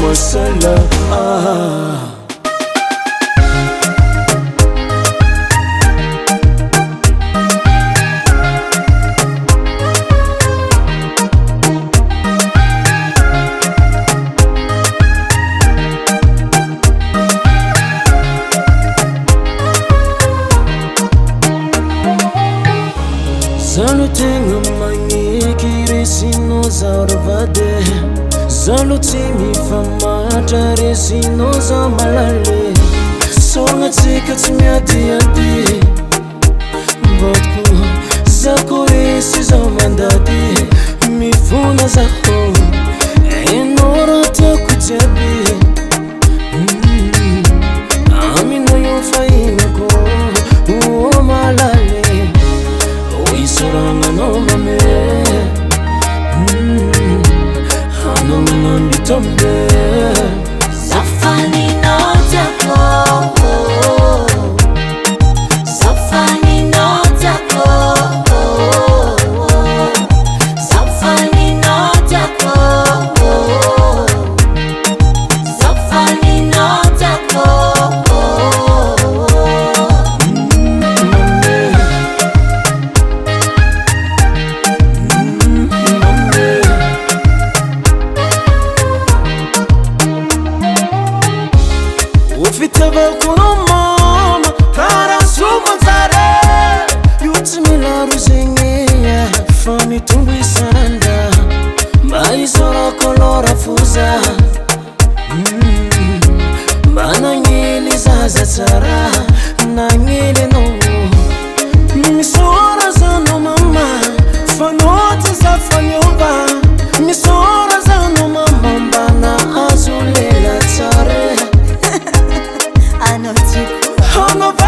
Masala Zalo tegna magniky resinao zaravade Zalo tsy mifamatra resinao za malale Sognatsika tsy miadiady Vatiko zako resy za mandady Mifona zaho Hainao raha tiako jiaby Aminao io fahinako O malale Isaragnanao mame Hanao tombe Zafaninao tiako Zafaninao tiako Zafaninao tiako Zafaninao tiako Ufitava kuno mama Kara suma zare Yuti milaru zenyeya Fani tumbu isanda Maisora kolora fuza Mana ngili zaza tsara Na ngili no Misora zano mama Fanoti za fanyoba Misora zano mama Mbana azulela tsare I know you.